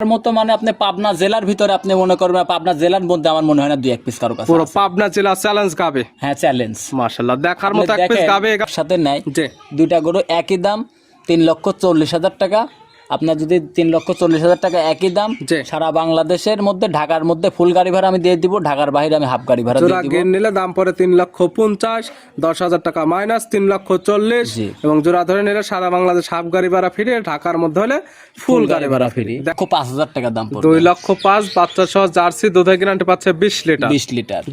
মতো মানে আপনি পাবনা জেলার ভিতরে আপনি মনে করবেন, পাবনা জেলার মধ্যে আমার মনে হয় না 2-1 পিস কারো কাছে পুরো আছে। পাবনা জেলা চ্যালেঞ্জ গাবে। হ্যাঁ, চ্যালেঞ্জ মাশাআল্লাহ, দেখার আপনি মতো এক পিস দেখেন, গাবে। সাথে নেয় জি, দুইটা গরু একই দাম 3,40,000 টাকা। আপনার যদি 3,40,000 টাকা একই দাম, জি। সারা বাংলাদেশের মধ্যে ঢাকার মধ্যে ফুল গাড়ি ভাড়া আমি দিয়ে দিব, ঢাকার বাইরে আমি হাফ গাড়ি ভাড়া দিয়ে জোড়া দিব। গির নিলে দাম পড়ে 3,50,000, 10,000 টাকা মাইনাস 3,40,000। জি। এবং জোড়া ধরে নিলে সারা বাংলাদেশ হাফ গাড়ি ভাড়া ফ্রি, ঢাকার মধ্যে হলে ফুল গাড়ি ভাড়া ফ্রি। দেখো 5,000 টাকা দাম পড়বে। 2,05,000 বাচ্চা সহ জার্সি, দুধের গ্যারান্টি পাচ্ছে 20 লিটার। 20 লিটার।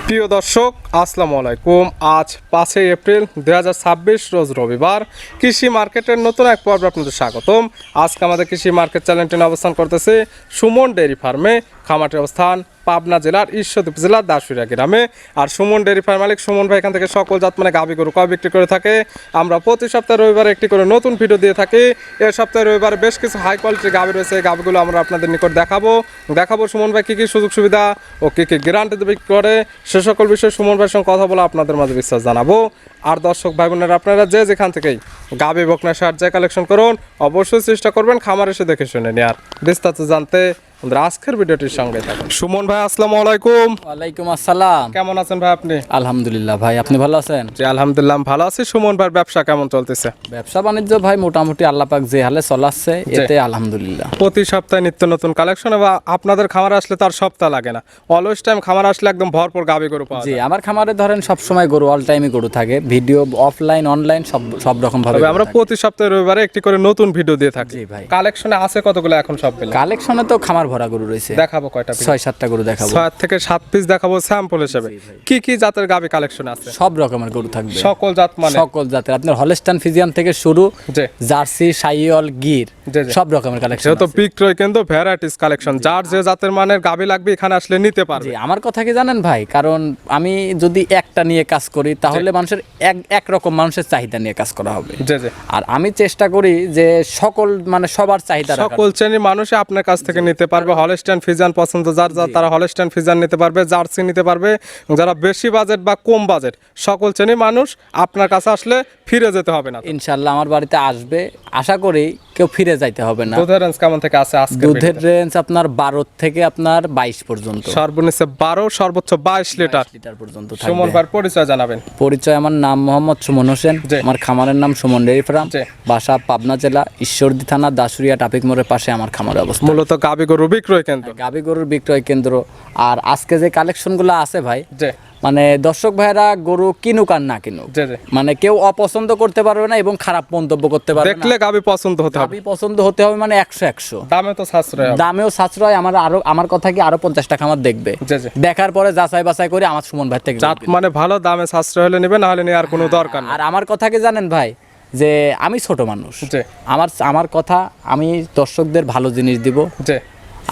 প্রিয় দর্শক, আসসালামু আলাইকুম। আজ 5 এপ্রিল 2026 রোজ রবিবার। কৃষি মার্কেটের নতুন এক পর্বে আপনাদের স্বাগতম। আজকে আমাদের কৃষি মার্কেট চ্যানেলটি অবস্থান করতেছে সুমন ডেয়ারি ফার্মে। খামারটির অবস্থান পাবনা জেলার ঈশ্বরদী উপজেলার দাসুরিয়া গ্রামে। আর সুমন ডেয়ারি ফার্ম মালিক সুমন ভাই এখান থেকে সকল জাত মানে গাভী গরু কয় বিক্রি করে থাকে। আমরা প্রতি সপ্তাহে রবিবারে একটি করে নতুন ভিডিও দিয়ে থাকি। এই সপ্তাহে রবিবারে বেশ কিছু হাই কোয়ালিটির গাভী রয়েছে। এই গাভীগুলো আমরা আপনাদের নিকট দেখাবো সুমন ভাই কী কী সুযোগ সুবিধা ও কী কী গ্যারান্টি বিক্রি করে, সে সকল বিষয়ে সুমন ভাইয়ের সঙ্গে কথা বলে আপনাদের মাঝে বিশ্বাস জানাবো। আর দর্শক ভাই বোনেরা, আপনারা যে যেখান থেকেই গাভী বকনা সার যে কালেকশন করুন, অবশ্যই চেষ্টা করবেন খামার এসে দেখে শুনে নেওয়ার। বিস্তারিত জানতে আমাদের আজকের ভিডিওটির সঙ্গে থাকুন। সুমন ভাই, আসসালামু আলাইকুম। ওয়ালাইকুম আসসালাম। কেমন আছেন ভাই আপনি? আলহামদুলিল্লাহ ভাই, আপনি ভালো আছেন? জি আলহামদুলিল্লাহ ভালো আছি। সুমন ভাইয়ের ব্যবসা কেমন চলতেছে? ব্যবসা বাণিজ্য ভাই মোটামুটি আল্লাহ পাক যে হালে চলাচ্ছে, এতে আলহামদুলিল্লাহ। প্রতি সপ্তাহে নিত্য নতুন কালেকশন, বা আপনাদের খামারে আসলে তার সপ্তাহ লাগে না, অলওয়েজ টাইম খামার আসলে একদম ভরপুর গাভী গরু পাওয়া জি, যায়। আমার খামারে ধরেন সব সময় গরু, অল টাইমই গরু থাকে, ভিডিও অফলাইন অনলাইন সব রকম ভাবে তবে আমরা প্রতি সপ্তাহে রবিবারে একটি করে নতুন ভিডিও দিয়ে থাকি। জি ভাই। কালেকশনে আছে কতগুলো এখন সব পেলে? কালেকশনে তো খামার ভরা গরু রয়েছে, দেখাবো কয়টা? 6-7টা গরু দেখাবো। 6 থেকে 7 পিস দেখাবো স্যাম্পল হিসেবে। কি কি জাতের গাভী কালেকশন আছে? সব রকমের গরু থাকবে, সকল জাত মানে? সকল জাতের, আপনার হলস্টাইন ফিজিয়ান থেকে শুরু, জি জার্সি, সাইওয়াল, গির, জি, জি। সব রকমের কালেকশন যেহেতু বিক্রয় কিন্তু ভ্যারাইটিস কালেকশন, যার যে জাতের মানের গাভী লাগবে এখানে আসলে নিতে পারবে। জি, আমার কথা কি জানেন ভাই, কারণ আমি যদি একটা নিয়ে কাজ করি তাহলে মানুষের এক রকম মানুষের চাহিদা নিয়ে কাজ করা হবে। জি জি। আর আমি চেষ্টা করি যে সকল মানে সবার চাহিদা রাখার। সকল শ্রেণীর মানুষ আপনার কাছ থেকে নিতে পারবে। হলস্টাইন ফিজিয়ান পছন্দ যার তারা হলস্টাইন ফিজিয়ান নিতে পারবে, জার্সি নিতে পারবে। যারা বেশি বাজেট বা কম বাজেট, সকল শ্রেণীর মানুষ আপনার কাছে আসলে ফিরে যেতে হবে না। ইনশাআল্লাহ আমার বাড়িতে আসবে, আশা করি কেউ ফিরে যাইতে হবে না। দুধের রেঞ্জ কেমন থেকে আছে আজকে? দুধের রেঞ্জ আপনার 12 থেকে আপনার 22 পর্যন্ত, সর্বনিম্ন 12, সর্বোচ্চ 22 লিটার পর্যন্ত সুমন থাকবে। ভাইয়ের পরিচয় জানাবেন। পরিচয়, আমার নাম মোহাম্মদ সুমন হোসেন, জি। আমার খামারের নাম সুমন ডেয়ারি ফার্ম, জি। বাসা পাবনা জেলা ঈশ্বরদী থানা দাসুরিয়া ট্রাফিক মোড়ের পাশে আমার খামারের অবস্থা। মূলত গাভী গরু বিক্রয় কেন্দ্র। গাভী গরুর বিক্রয় কেন্দ্র। আর আজকে যে কালেকশনগুলো আছে ভাই, জি মানে দর্শক ভাইরা গরু কিনুক আর না কিনুক, জি জি। মানে কেউ অপছন্দ করতে পারবে না এবং খারাপ মন্তব্য করতে পারবে না। দেখলে গাভী পছন্দ হতে হবে। গাভী পছন্দ হতে হবে, মানে 100-100। দামে তো সাশ্রয় হবে। দামেও সাশ্রয়। আমার কথা কি আরো 50 টাকা আমার দেখবে, জি জি। দেখার পরে যাচাই বাছাই করে আমার সুমন ভাই থেকে জাত মানে ভালো, দামে সাশ্রয় হলে নেবে, না হলে নেওয়ার কোনো দরকার নেই। আর আমার কথা কি জানেন ভাই, যে আমি ছোট মানুষ, জি আমার কথা, আমি দর্শকদের ভালো জিনিস দিব, জি।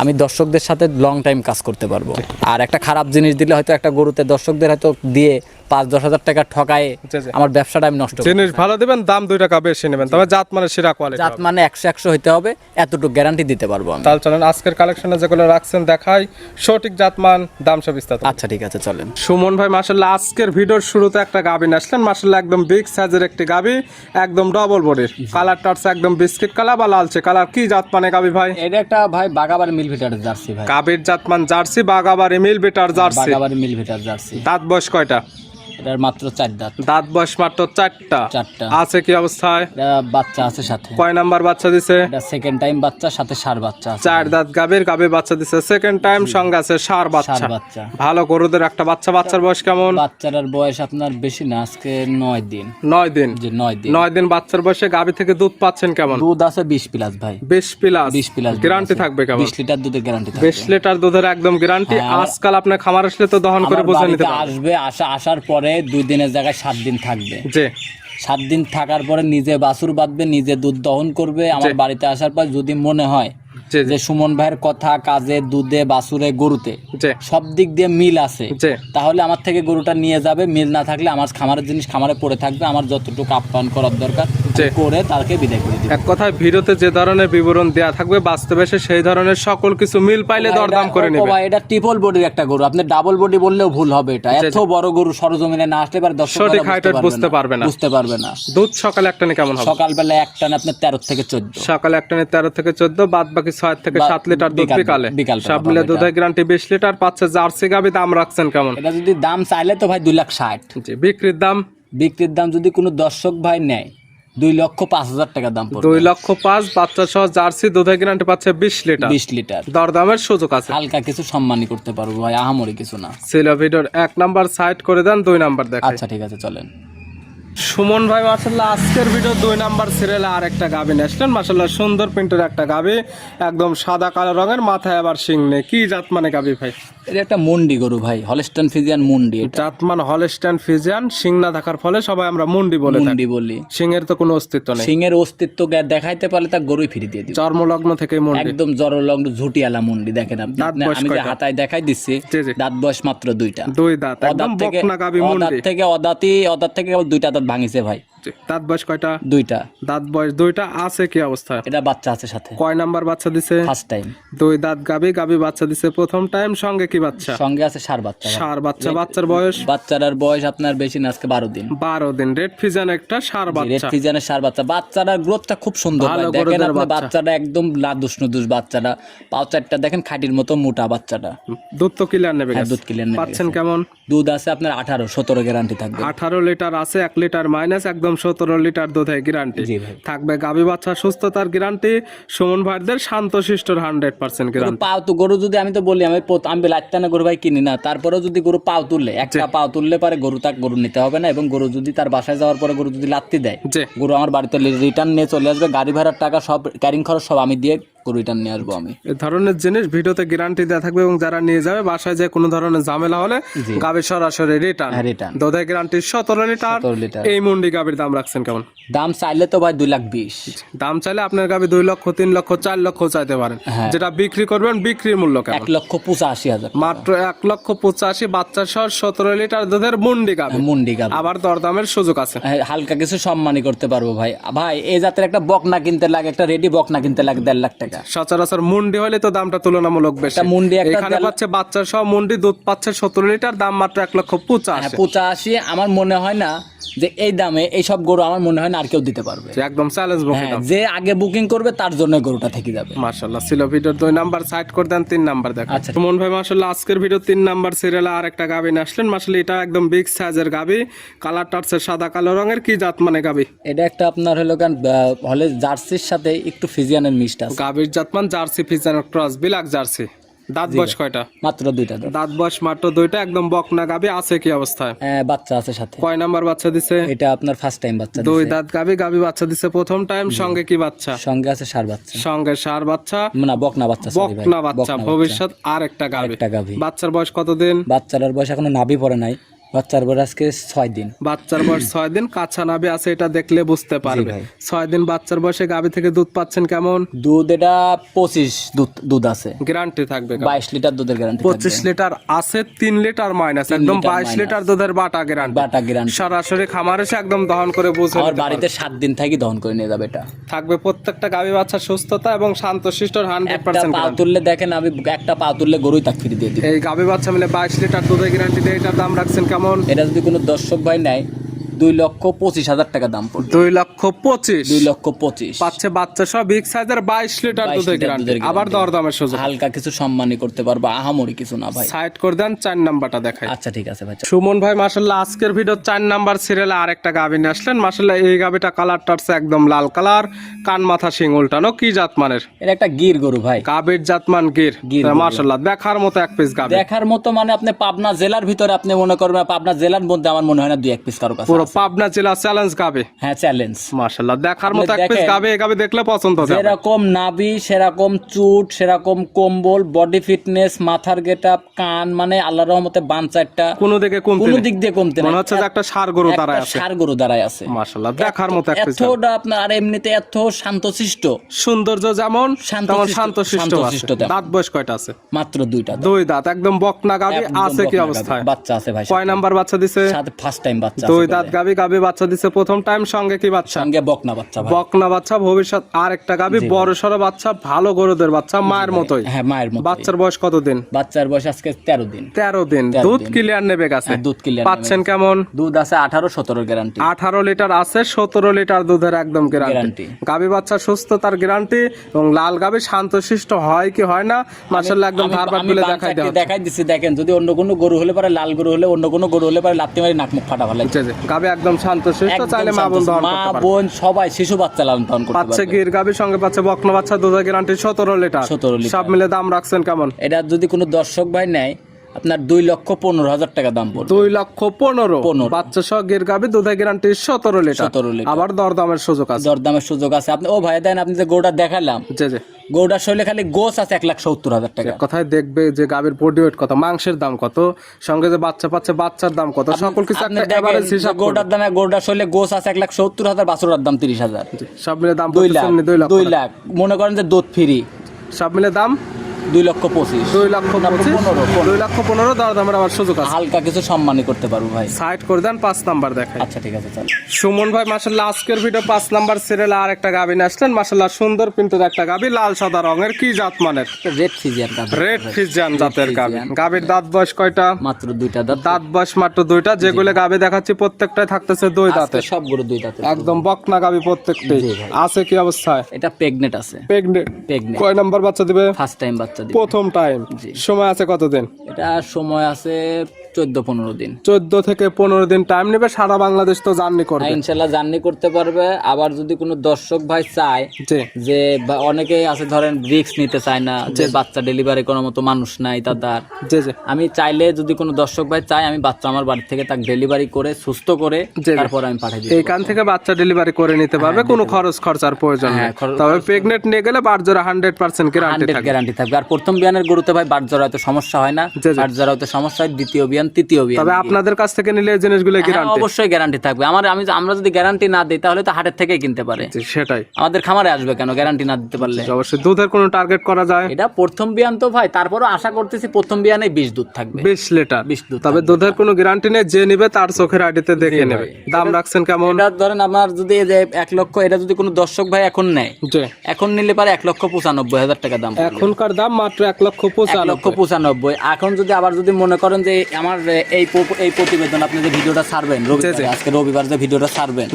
আমি দর্শকদের সাথে লং টাইম কাজ করতে পারবো। আর একটা খারাপ জিনিস দিলে হয়তো একটা গরুতে দর্শকদের হয়তো দিয়ে 5-10 হাজার টাকা ঠকায় জি, জি। আমার ব্যবসাটা আমি নষ্ট করব। জিনিস ভালো দিবেন, দাম 2 টাকা বেশি নেবেন, তবে জাত মানে সেরা কোয়ালিটি। জাত মানে 100-100 হইতে হবে, এতটুকু গ্যারান্টি দিতে পারবো আমি। তাহলে চলেন আজকের কালেকশনে যেগুলো রাখছেন দেখাই, সঠিক জাতমান দাম সব বিস্তারিত। আচ্ছা ঠিক আছে, চলেন। সুমন ভাই মাশাআল্লাহ আজকের ভিডিওর শুরুতে একটা গাভী নিয়ে আসলেন। মাশাআল্লাহ একদম বিগ সাইজের একটি গাভী, একদম ডবল বডির, কালারটা হচ্ছে একদম বিস্কিট কালার বা লালচে কালার। কি জাত মানে গাভী ভাই? এটা একটা ভাই বাগাবাড়ি মিল ভিটার জার্সি ভাই। গাভীর জাতমান জার্সি, বাগাবাড়ি মিল বিটার জার্সি। বাগাবাড়ি মিল ভিটার জার্সি। দাঁত বয়স কয়টা? এটার মাত্র 4 দাঁত। দাঁত বয়স মাত্র 4টা। 4টা। আছে কি অবস্থায়? এটা বাচ্চা আছে সাথে। কয় নাম্বার বাচ্চা দিছে? এটা সেকেন্ড টাইম বাচ্চা, সাথে ষাঁড় বাচ্চা আছে। 4 দাঁত গাভীর বাচ্চা দিছে সেকেন্ড টাইম, সঙ্গে আছে ষাঁড় বাচ্চা। ষাঁড় বাচ্চা। ভালো গরুদের একটা বাচ্চা। বাচ্চার বয়স কেমন? বাচ্চাটার বয়স আপনার বেশি না, আজকে 9 দিন। 9 দিন। জি 9 দিন। 9 দিন বাচ্চার বয়সে গাভী থেকে দুধ পাচ্ছেন কেমন? দুধ আছে 20 প্লাস ভাই। 20 প্লাস। 20 প্লাস গ্যারান্টি থাকবে কেমন? 20 লিটার দুধের গ্যারান্টি থাকবে। 20 লিটার দুধের একদম গ্যারান্টি। আজকাল আপনার খামার আসলে তো দহন করে আমার বুঝে নিতে বাড়িতে পারবেন। আসবে, আসার পরে 2 দিনের জায়গায় 7 দিন থাকবে। জি 7 দিন থাকার পরে নিজে বাছুর বাঁধবে, নিজে দুধ দহন করবে। আমার বাড়িতে আসার পর যদি মনে হয় জি যে সুমন ভাইয়ের কথা কাজে, দুধে, বাছুরে, গরুতে জি সব দিক দিয়ে মিল আছে, জি। তাহলে আমার থেকে গরুটা নিয়ে যাবে। মিল না থাকলে আমার খামারের জিনিস খামারে পড়ে থাকবে, আমার যতটুকু আপ্যায়ন করার দরকার জি। করে তাকে বিদায় করে দিব। এক কথায় ভিডিওতে যে ধরনের বিবরণ দেয়া থাকবে বাস্তবে এসে সেই ধরনের সকল কিছু মিল পাইলে দরদাম করে ও নেবে। ভাই এটা ট্রিপল বডির একটা গরু, আপনি ডাবল বডি বললেও ভুল হবে। এটা জি, এত বড় গরু সরজমিনে না আসলে পারে দর্শক সঠিক height বুঝতে পারবে না। বুঝতে পারবে না। দুধ সকালে একটা কেমন হবে? সকালবেলা একটা না আপনার 13 থেকে 14, সকালে একটা 13 থেকে 14, বাদ বাকি 6 থেকে 7 লিটার দুধ বিকালে। বিকাল সব মিলে দুধের গ্যারান্টি 20 লিটার পাচ্ছে। জার্সি গাবি দাম রাখছেন কেমন? এটা যদি দাম চাইলে তো ভাই 2,60,000। জি। বিক্রির দাম? বিক্রির দাম যদি কোনো দর্শক ভাই নেয় 2,05,000 টাকা দাম পড়বে। 2,05,000 বাচ্চা সহ জার্সি দুধের গ্যারান্টি পাচ্ছে 20 লিটার। 20 লিটার দরদামের সুযোগ আছে। হালকা কিছু সম্মানই করতে পারবো ভাই, আহামরি কিছু না। ছিল ভিডিওর 1 নাম্বার সাইড করে দেন, 2 নাম্বার দেখাই। আচ্ছা ঠিক আছে চলেন। সুমন ভাই মাশাআল্লাহ আজকের ভিডিও 2 নাম্বার সিরিয়ালে আর একটা গাবি আসলেন। মাশাআল্লাহ সুন্দর প্রিন্টের একটা গাবি, একদম সাদা কালো রঙের, মাথায় আবার শিং নেই। কি জাত মানে গাবি ভাই? এটা একটা মুন্ডি গরু ভাই, হলস্টাইন ফ্রিজিয়ান মুন্ডি। এটা জাতমান হলস্টাইন ফ্রিজিয়ান, শিং না থাকার ফলে সবাই আমরা মুন্ডি বলে থাকি। মুন্ডি বলি। শিংয়ের তো কোনো অস্তিত্ব নেই। সিংহের অস্তিত্ব দেখাইতে পারলে তার গরুই ফিরে দিয়ে দিব। চর্মলগ্ন থেকে মুন্ডি, একদম জরলগ্ন ঝুটিয়ালা মুন্ডি। দেখেন আপনি, দাঁত বয়স আমি যে কয়টা? হাতায় দেখাই দিচ্ছি, জি, জি। দাঁত বয়স মাত্র 2টা। 2 দাঁত, একদম বকনা গাবি মুন্ডি। অদাত থেকে কেবল 2টা দাঁত ভাঙিছে ভাই। জি। দাঁত বয়স কয়টা? 2টা। দাঁত বয়স 2টা আছে। কি অবস্থা? এটা বাচ্চা আছে সাথে। কয় নাম্বার বাচ্চা দিছে? First time. 2 দাঁত গাবি, গাবি বাচ্চা দিছে প্রথম টাইম। সঙ্গে কি বাচ্চা? সঙ্গে আছে ষাঁড় বাচ্চা। ষাঁড় বাচ্চা। বাচ্চার বয়স? বাচ্চাটার বয়স আপনার বেশি না, আজকে 12 দিন। 12 দিন। রেড ফিজান একটা ষাঁড় রেড বাচ্চা। ফিজিয়ানের ষাঁড় বাচ্চা। বাচ্চাটার গ্রোথটা খুব সুন্দর ভাই। ভালো দেখেন গরুদের আপনি বাচ্চা। বাচ্চাটা একদম লাদুস নুদুস বাচ্চাটা। পাউচারটা দেখেন খাঁটির মতো মোটা বাচ্চাটা। দুধ তো ক্লিয়ার নেবে? হ্যাঁ, দুধ ক্লিয়ার নেবে পাচ্ছেন গেছে। কেমন? দুধ আছে আপনার 18-17 গ্যারান্টি থাকবে। 18 লিটার আছে, 1 লিটার মাইনাস, একদম 17 লিটার দুধের গ্যারান্টি জি ভাই। থাকবে। গাবি বাচ্চা সুস্থতার গ্যারান্টি। সুমন ভাইদের শান্তশিষ্টর 100% গ্যারান্টি। পাও তো গরু যদি আমি তো বলি আমি লাইটানা গরু ভাই কিনি না, তারপরেও যদি গরু পাও তুললে, একটা পাও তুললে পারে গরু তাকে গরু নিতে হবে না। এবং গরু যদি তার বাসায় যাওয়ার পরে গরু যদি লাত্তি দেয়, জি। গরু আমার বাড়িতে রিটার্ন নিয়ে চলে আসবে। গাড়ি ভাড়ার টাকা সব, ক্যারিং খরচ সব আমি দিয়ে গরু রিটার্ন নিয়ে আসবো আমি। এই ধরনের জিনিস ভিডিওতে গ্যারান্টি দেওয়া থাকবে এবং যারা নিয়ে যাবে বাসায় যে কোনো ধরনের ঝামেলা হলে গাবি সরাসরি রিটার্ন। হ্যাঁ, return। দুধের গ্যারান্টি 17 লিটার। 17 লিটার। এই মুন্ডি গাবির দাম রাখছেন কেমন? দাম চাইলে তো ভাই 2,20,000। দাম চাইলে আপনার গাবি 2 লক্ষ, 3 লক্ষ, 4 লক্ষ চাইতে পারেন। হ্যাঁ। যেটা বিক্রি করবেন বিক্রির মূল্য কেমন? 1,85,000। মাত্র 1,85,000 বাচ্চা সহ 17 লিটার দুধের মুন্ডি গাবি। মুন্ডি গাবি। আবার দরদামের সুযোগ আছে। হালকা কিছু সম্মানই করতে পারবো ভাই। ভাই এই জাতের একটা বকনা কিনতে লাগে, একটা রেডি বকনা কিনতে লাগে 1.5 লাখ টাকা। সচরাচর মুন্ডি হলে তো দামটা তুলনামূলক বেশি। একটা মুন্ডি একটা এখানে পাচ্ছে বাচ্চা সহ মুন্ডি, দুধ পাচ্ছে 17 লিটার, দাম মাত্র 1,85,000। 85। আমার মনে হয় না যে এই দামে এই সব গরু আমার মনে হয় না আর কেউ দিতে পারবে। একদম চ্যালেঞ্জ বুকিং। হ্যাঁ, যে আগে বুকিং করবে তার জন্য গরুটা থেকে যাবে। মাশাআল্লাহ ছিল ভিডিওর 2 নাম্বার সাইড করে দেন, 3 নাম্বার দেখেন। আচ্ছা। সুমন ভাই মাশাআল্লাহ আজকের ভিডিও 3 নাম্বার সিরিয়ালে আর একটা গাবি আসলেন। মাশাআল্লাহ এটা একদম বিগ সাইজের গাবি, কালারটা হচ্ছে সাদা কালো রঙের। কি জাত মানে গাবি? এটা একটা আপনার হলো কারণ হলে জার্সির সাথে একটু ফিজিয়ানের মিক্সড আছে। গাবির জাতমান জার্সি ফিজান ক্রস, বিলাক জার্সি। দাঁত বয়স কয়টা? মাত্র 2টা দাঁত। দাঁত বয়স মাত্র 2টা, একদম বকনা গাবি। আছে কি অবস্থায়? বাচ্চা আছে সাথে। কয় নাম্বার বাচ্চা দিছে? এটা আপনার ফার্স্ট টাইম বাচ্চা 2 দিছে। দাঁত গাবি, গাবি বাচ্চা দিছে প্রথম টাইম। সঙ্গে কি বাচ্চা? সঙ্গে আছে ষাঁড় বাচ্চা। সঙ্গে ষাঁড় বাচ্চা, না বকনা বাচ্চা, sorry ভাই। বকনা বাচ্চা। ভবিষ্যৎ আর একটা গাবি। একটা গাভী। বাচ্চার বয়স কতদিন? বাচ্চাটার বয়স এখনো নাভি পড়ে নাই। বাচ্চার বয়স আজকে 6 দিন। বাচ্চার বয়স 6 দিন, কাঁচা নাভি আছে, এটা দেখলে বুঝতে পারবে। ভাই। 6 দিন বাচ্চার বয়সে গাভী থেকে দুধ পাচ্ছেন কেমন? দুধ এটা 25 দুধ আছে। গ্যারান্টি থাকবে 22 লিটার দুধের গ্যারান্টি। 25 লিটার আছে, 3 লিটার মাইনাস, একদম 22 লিটার দুধের বাটা গ্যারান্টি। বাটা গ্যারান্টি। সরাসরি খামার এসে একদম দহন করে বুঝে আমার নিতে বাড়িতে 7 দিন থাকি দহন করে নিয়ে যাবে। এটা থাকবে প্রত্যেকটা গাভী বাচ্চা সুস্থতা এবং শান্তশিষ্টর একটা 100% পা গ্যারান্টি। তুললে দেখেন, আমি একটা পা তুললে গরুই তাক ফিরে দিয়ে দিই। এই গাভী বাচ্চা মিলে 22 লিটার দুধের গ্যারান্টি দিয়ে এটার দাম রাখছেন কেমন? এটা যদি কোনো দর্শক ভাই নেয় 2,25,000 টাকা দাম পড়বে। 2,25,000 2,25,000 পাচ্ছে বাচ্চা সহ বিগ সাইজের 22 লিটার 22 দুধের লিটার গ্যারান্টি। দুধের আবার guarantee। দরদামের সুযোগ। হালকা কিছু সম্মানই করতে পারবো, আহামরি কিছু না ভাই। সাইড করে দেন, 4 নাম্বারটা দেখাই। আচ্ছা ঠিক আছে ভাই। সুমন ভাই মাশাআল্লাহ আজকের ভিডিও 4 নাম্বার সিরিয়ালে আরেকটা গাভী নিয়ে আসলেন। মাশাআল্লাহ এই গাভীটা কালারটা হচ্ছে একদম লাল কালার, কান মাথা শিং উল্টানো। কি জাত মানের? এটা একটা গির গরু ভাই। গাভীর জাতমান গির। গির গরু। মাশাআল্লাহ দেখার মতো এক পিস গাভী। দেখার মতো মানে আপনি পাবনা জেলার ভিতরে আপনি মনে করবেন, পাবনা জেলার মধ্যে আমার মনে হয় না 2-1 পিস কারো কাছে পুরো আছে। পাবনা জেলা চ্যালেঞ্জ গাভী। হ্যাঁ চ্যালেঞ্জ। মাশাআল্লাহ দেখার মতো এক আপনি পিস দেখেন, গাভী। এই গাভী দেখলে পছন্দ হবে। যেরকম নাভি, সেরকম চুট, সেরকম কম্বল, বডি ফিটনেস, মাথার গেটআপ, কান, মানে আল্লাহর রহমতে বান চারটা, কোনো দিকে কমতে কোনো নেই। দিক দিয়ে কমতে মনে নাই। হচ্ছে যে একটা ষাঁড় গরু দাঁড়ায় আছে। ষাঁড় গরু দাঁড়ায় আছে। মাশাআল্লাহ দেখার মতো এক পিস গাভী। এতটা আপনার আর এমনিতে এত শান্তশিষ্ট, সৌন্দর্য যেমন তেমন শান্তশিষ্ট শান্তশিষ্ট আছে। তেমন। দাঁত বয়স কয়টা আছে? মাত্র 2টা দাঁত। 2 দাঁত, একদম বকনা গাভী। একদম আছে কি বকনা অবস্থায়? গাভী। বাচ্চা আছে ভাই। কয় নাম্বার বাচ্চা দিছে? সাথে ফার্স্ট টাইম বাচ্চা 2 আছে দাঁত বলে। গাবি, গাবি বাচ্চা দিছে প্রথম টাইম, সঙ্গে কি বাচ্চা? সঙ্গে বকনা বাচ্চা ভাই। বকনা বাচ্চা, ভবিষ্যৎ আর একটা গাবি, বড় সড়ো বাচ্চা, ভালো গরুদের বাচ্চা, মায়ের মতোই। হ্যাঁ, মায়ের মতো। বাচ্চার বয়স কতদিন? বাচ্চার বয়স আজকে 13 দিন। 13 দিন। দুধ ক্লিয়ার নেবে গেছে? দুধ ক্লিয়ার। পাচ্ছেন কেমন? দুধ আছে 18-17 গ্যারান্টি। 18 লিটার আছে, 17 লিটার দুধের একদম গ্যারান্টি। গাবি বাচ্চা সুস্থতার গ্যারান্টি, এবং লাল গাবি শান্তশিষ্ট হয় কি হয় না মাশাআল্লাহ একদম ধারবাট বলে দেখাই দিচ্ছি। দেখেন, যদি অন্য কোনো গরু হলে পারে, লাল গরু হলে, অন্য কোনো গরু হলে পারে লাত্তি মারি নাক মুখ ফাটা ফেলে। গাবি একদম শান্তশিষ্ট, চাইলে মা বোন দহন করতে পারে। মা বোন সবাই শিশু বাচ্চা লালন পালন করতে পারবে। পাচ্ছে গির গাবি, সঙ্গে পাচ্ছে বকনা বাচ্চা, দুধের গ্যারান্টি 17 লিটার। 17 লিটার। সব মিলে দাম রাখছেন কেমন? এটা যদি কোনো দর্শক ভাই নেয়, আপনার 2,15,000 টাকা দাম পড়বে। 2,15,000 বাচ্চা সহ গির গাবি, দুধের গ্যারান্টি 17 লিটার। আবার দরদামের সুযোগ আছে। দরদামের সুযোগ আছে। আপনি ও ভাই দেন, আপনি যে গরুটা দেখালাম, জি গরুটার শরীরে খালি গোস আছে 1,70,000 টাকা। কোথায় দেখবে যে গাবির বডি ওয়েট কত, মাংসের দাম কত, সঙ্গে যে বাচ্চা পাচ্ছে বাচ্চার দাম কত, সকল কিছু একটা এভারেজ হিসাব। গরুটার দামে, গরুটার শরীরে গোস আছে 1,70,000, বাছুরার দাম 30,000। সব মিলে দাম 2 লাখ। মনে করেন যে দুধ ফ্রি, সব মিলে দাম 2,25,000। 2,15,000 দরদামের আবার সুযোগ আছে। হালকা কিছু সম্মানই করতে পারবো ভাই। সাইড করে দেন, 5 নাম্বার দেখাই। আচ্ছা ঠিক আছে, চল। সুমন ভাই মাশাআল্লাহ আজকের ভিডিও 5 নাম্বার সিরিয়ালে আর একটা গাবি নিয়ে আসলেন। মাশাআল্লাহ সুন্দর পিন্টুর একটা গাবি, লাল সাদা রঙের, কি জাত মানের? রেড ফিজিয়ান গাবি। রেড ফিজিয়ান জাতের গাবি। গাবির দাঁত বয়স কয়টা? মাত্র 2টা দাঁত। দাঁত বয়স মাত্র 2টা। যেগুলো গাবি দেখাচ্ছি প্রত্যেকটাই থাকতেছে 2 দাঁতে। সবগুলো 2 দাঁতে। একদম বকনা গাবি প্রত্যেকটাই। আছে কি অবস্থায়? এটা প্রেগনেন্ট আছে। প্রেগনেন্ট। প্রেগনেন্ট। কয় নাম্বার বাচ্চা দিবে? ফার্স্ট টাইম বাচ্চা দিবে। প্রথম টাইম। সময় আছে কতদিন? এটা সময় আছে 14-15 দিন। 14 থেকে 15 দিন টাইম নেবে। সারা বাংলাদেশ তো জার্নি করবে, ইনশাআল্লাহ জার্নি করতে পারবে। আবার যদি কোনো দর্শক ভাই চায় যে অনেকেই আছে ধরেন রিস্ক নিতে চায় না, যে বাচ্চা ডেলিভারি করার মতো মানুষ নাই তাদের, আমি চাইলে যদি কোনো দর্শক ভাই চায়, আমি বাচ্চা আমার বাড়ি থেকে তাকে ডেলিভারি করে সুস্থ করে তারপর আমি পাঠিয়ে দিই। এইখান থেকে বাচ্চা ডেলিভারি করে নিতে পারবে, কোনো খরচ খরচার প্রয়োজন নেই। তবে প্রেগনেন্ট নিয়ে গেলে বাটজোড়া 100% গ্যারান্টি থাকবে। আর প্রথম বিয়ানের গরুতে ভাই বাটজোড়া হয়তো সমস্যা হয় না, বাটজোড়া হয়তো সমস্যা হয় দ্বিতীয় বিয়ান, তৃতীয় বিয়ান। তবে আপনাদের কাছ থেকে নিলে এই জিনিসগুলো গ্যারান্টি, অবশ্যই গ্যারান্টি থাকবে। আমরা যদি গ্যারান্টি না দিই তাহলে তো হাটের থেকেই কিনতে পারে। সেটাই আমাদের খামারে আসবে কেন গ্যারান্টি না দিতে পারলে? অবশ্যই দুধের কোনো টার্গেট করা যায়? এটা প্রথম বিয়ান তো ভাই, তারপরও আশা করতেছি প্রথম বিয়ানে 20 দুধ থাকবে। 20 লিটার 20 দুধ। তবে দুধের কোনো গ্যারান্টি নেই, যে নিবে তার চোখের আইডিতে দেখে নেবে। দাম রাখছেন কেমন? এটা ধরেন আমার যদি এই যে 1 লক্ষ, এটা যদি কোনো দর্শক ভাই এখন নেয়, এখন নিলে পারে 1,95,000 টাকা দাম। এখনকার দাম মাত্র 1,95,000। এখন যদি আবার যদি মনে করেন যে আমার এই প্রতিবেদন আপনি যে ভিডিওটা ছাড়বেন আজকে রবিবার, যে ভিডিওটা ছাড়বেন,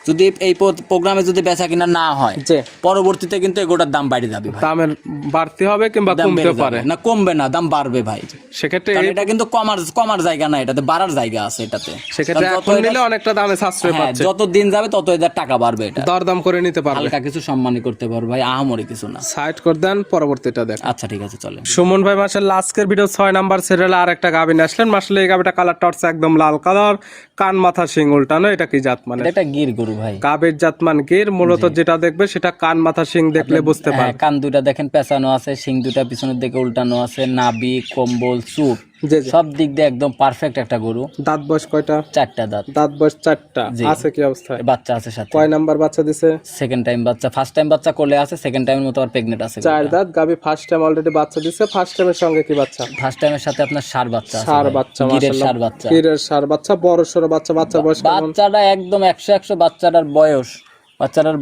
যদি এই প্রোগ্রামে যদি বেচা কিনা না হয়, পরবর্তীতে কিন্তু এগুলোর দাম বাড়ে যাবে। দামের বাড়তি হবে কিংবা কমতে পারে, না কমবে না, দাম বাড়বে ভাই। সেক্ষেত্রে এটা কিন্তু কমার জায়গা না, এটাতে বাড়ার জায়গা আছে। এটাতে সেক্ষেত্রে এখন নিলে অনেকটা দামে সাশ্রয় পাচ্ছে। যত দিন যাবে তত এদের টাকা বাড়বে। এটা দরদাম করে নিতে পারবে, হালকা কিছু সম্মানই করতে পারবে ভাই, আহামরি কিছু না। সাইড করে দেন, পরবর্তীটা দেখ। আচ্ছা ঠিক আছে, চলেন। সুমন ভাই মাশাআল্লাহ আজকের ভিডিও 6 নাম্বার সিরিয়ালে আর একটা গাবি নিয়ে আসলেন। মাশাআল্লাহ এই গাবিটা কালারটা হচ্ছে একদম লাল কালার, কান মাথা শিং উল্টানো। এটা কি জাত মানে? এটা গির গরু ভাই। গাবির জাতমান গির। মূলত যেটা দেখবে সেটা কান মাথা শিং দেখলে বুঝতে পারবে। কান দুইটা দেখেন পেঁচানো আছে, শিং দুইটা পিছনের দিকে উল্টানো আছে, নাভি, কম্বল, চুপ সব দিক দিয়ে একদম পারফেক্ট একটা গরু। দাঁত বয়স কয়টা? 4টা দাঁত। দাঁত বয়স 4টা। আছে কি অবস্থায়? বাচ্চা আছে সাথে। কয় নাম্বার বাচ্চা দিছে? সেকেন্ড টাইম বাচ্চা। ফার্স্ট টাইম বাচ্চা কোলে আছে, সেকেন্ড টাইমের মতো আর প্রেগন্যান্ট আছে। 4 দাঁত গাবি, ফার্স্ট টাইম অলরেডি বাচ্চা দিছে। ফার্স্ট টাইমের সঙ্গে কি বাচ্চা? ফার্স্ট টাইমের সাথে আপনার ষাঁড় বাচ্চা আছে। ষাঁড় বাচ্চা, মাশাআল্লাহ। গিরের ষাঁড় বাচ্চা, বড় সরো বাচ্চা। বাচ্চার বয়স কেমন? বাচ্চাটা একদম 100 বাচ্চাটার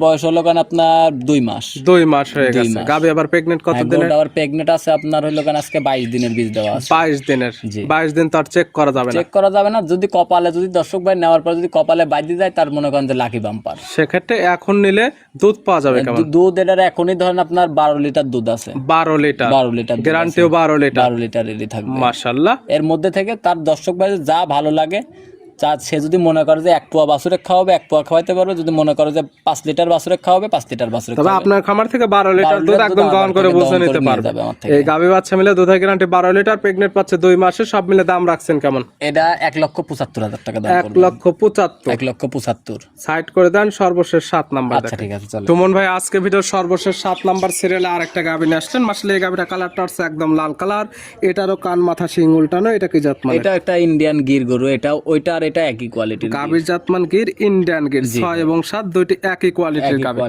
বয়স হলো কারণ আপনার 2 মাস। 2 মাস হয়ে গেছে। গাবি আবার প্রেগন্যান্ট কত দিনের? আবার প্রেগন্যান্ট আছে আপনার হলো কারণ আজকে 22 দিনের বীজ দেওয়া আছে। 22 দিনের। 22 দিন তো আর চেক করা যাবে না। চেক করা যাবে না। যদি কপালে, যদি দর্শক ভাই নেওয়ার পর যদি কপালে বাইরে যায়, তার মনে করেন যে লাকি বাম্পার। সেক্ষেত্রে এখন নিলে দুধ পাওয়া যাবে কেমন? দুধ এটার এখনই ধরেন আপনার 12 লিটার দুধ আছে। 12 লিটার গ্যারান্টিও 12 লিটার। 12 লিটারেরই থাকবে মাশাআল্লাহ। এর মধ্যে থেকে তার দর্শক ভাই যা ভালো লাগে, সে যদি মনে করে যে 1 পোয়া বাছুরে খাওয়াবে 1 পোয়া খাওয়াইতে পারবে, যদি মনে করে যে 5 লিটার বাছুরে খাওয়াবে 5 লিটার বাছুরে খাওয়াবে। তবে আপনার খামার থেকে 12 লিটার দুধ একদম দহন করে বুঝে নিতে পারবে। এই গাবি বাচ্চা মিলে দুধের গ্যারান্টি 12 লিটার, প্রেগন্যান্ট পাচ্ছে 2 মাসে। সব মিলে দাম রাখছেন কেমন? এটা 1,75,000 টাকা দাম পড়বে। 1,75,000। 1,75,000 সাইড করে দেন, সর্বশেষ 7 নাম্বার। আচ্ছা ঠিক আছে, চলো। সুমন ভাই আজকে ভিডিওর সর্বশেষ 7 নাম্বার সিরিয়ালে আর একটা গাবি নিয়ে আসছেন। মাশাআল্লাহ এই গাবিটা কালারটা হচ্ছে একদম লাল কালার। এটারও কান মাথা শিং উল্টানো। এটা কি জাত মানে? এটা একটা ইন্ডিয়ান গির গরু। এটা ওইটা আর এটা একই কোয়ালিটির গাবির জাতমান গির, ইন্ডিয়ান গির। 6 এবং 7 দুইটি একই কোয়ালিটির গাবি।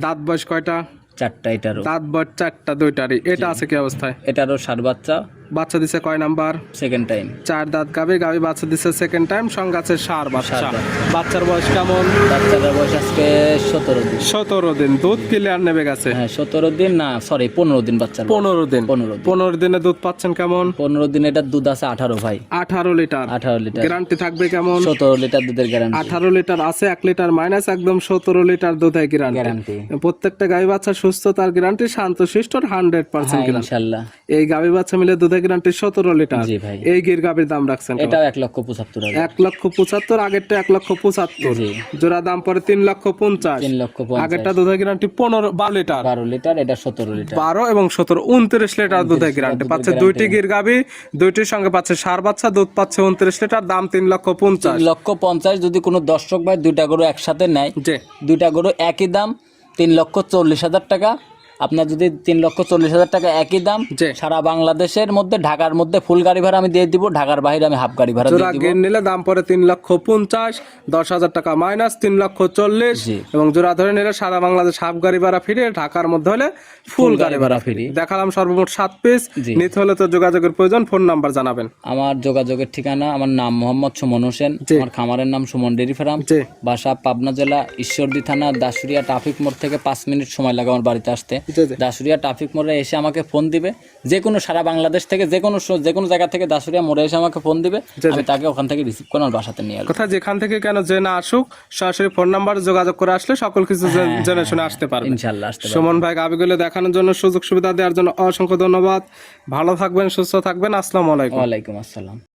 দাঁত বয়স কয়টা? 4টা। এটারও দাঁত বয়স 4টা দুইটারই। এটা আছে কি অবস্থায়? এটারও ষাঁড় বাচ্চা, বাচ্চা দিছে কয় নাম্বার? Second time. 4 দাঁত গাভী, গাভী বাচ্চা দিছে সেকেন্ড টাইম, সঙ্গে আছে ষাঁড় বাচ্চা। বাচ্চার বয়স কেমন? বাচ্চার বয়স আজকে 17 দিন। 17 দিন। দুধ ক্লিয়ার নেবে গেছে? হ্যাঁ 17 দিন না, সরি 15 দিন বাচ্চার। 15 দিন। 15 দিনে দুধ পাচ্ছেন কেমন? 15 দিন এটার দুধ আছে 18 ভাই। 18 লিটার। 18 লিটার। গ্যারান্টি থাকবে কেমন? 17 লিটার দুধের গ্যারান্টি। 18 লিটার আছে, 1 লিটার মাইনাস, একদম 17 লিটার দুধের গ্যারান্টি। প্রত্যেকটা গাভী বাচ্চা সুস্থতার গ্যারান্টি, শান্তশিষ্ট 100% গ্যারান্টি ইনশাআল্লাহ। এই গাভী বাচ্চা মিলে দুধের গ্যারান্টি 17 লিটার। জি ভাই। এই গির গাভীর দাম রাখছেন? এটাও 1,75,000। 1,75,000, আগেরটা 1,75,000। জি। জোড়া দাম পরে 3,50,000। 3,50,000। আগেরটা দুধের গ্যারান্টি 12 লিটার। 12 লিটার, এটা 17 লিটার। 12 এবং 17 29 লিটার দুধের গ্যারান্টি পাচ্ছে। দুইটি গির গাভী, দুইটির সঙ্গে পাচ্ছে ষাঁড় বাচ্চা, দুধ পাচ্ছে 29 লিটার, দাম 3,50,000। 3,50,000। যদি কোনো দর্শক ভাই দুইটা গরু একসাথে নেয়, জি, দুইটা গরু একই দাম 3,40,000 টাকা। আপনার যদি 3,40,000 টাকা একই দাম, জি। সারা বাংলাদেশের মধ্যে ঢাকার মধ্যে ফুল গাড়ি ভাড়া আমি দিয়ে দিব, ঢাকার বাইরে আমি হাফ গাড়ি ভাড়া দিয়ে জোড়া দিব। গির নিলে দাম পরে 3,50,000, 10,000 টাকা মাইনাস 3,40,000। জি। এবং জোড়া ধরে নিলে সারা বাংলাদেশ হাফ গাড়ি ভাড়া ফিরে, ঢাকার মধ্যে হলে ফুল গাড়ি ভাড়া ফিরে। দেখালাম সর্বমোট 7 পিস। জি। নিতে হলে তো যোগাযোগের প্রয়োজন, ফোন নাম্বার জানাবেন। আমার যোগাযোগের ঠিকানা, আমার নাম মোহাম্মদ সুমন হোসেন, জি। আমার খামারের নাম সুমন ডেরি ফার্ম, জি। বাসা পাবনা জেলা ঈশ্বরদী থানা দাসুরিয়া ট্রাফিক মোড় থেকে 5 মিনিট সময় লাগে আমার বাড়িতে আসতে। জি, জি। দাসুরিয়া ট্রাফিক মোড়ে এসে আমাকে ফোন দিবে, যে কোনো সারা বাংলাদেশ থেকে যে কোনো জায়গা থেকে দাসুরিয়া মোড়ে এসে আমাকে ফোন দিবে, আমি তাকে ওখান থেকে রিসিভ করে আমার বাসাতে নিয়ে আসবো। কথা যেখান থেকে কেন যে না আসুক, সরাসরি ফোন নাম্বার যোগাযোগ করে আসলে সকল কিছু জেনে শুনে আসতে পারবে। ইনশাআল্লাহ আসতে পারবো। সুমন ভাই গাভীগুলো দেখানোর জন্য, সুযোগ সুবিধা দেওয়ার জন্য অসংখ্য ধন্যবাদ। ভালো থাকবেন, সুস্থ থাকবেন। আসসালামু আলাইকুম। ওয়ালাইকুম আসসালাম।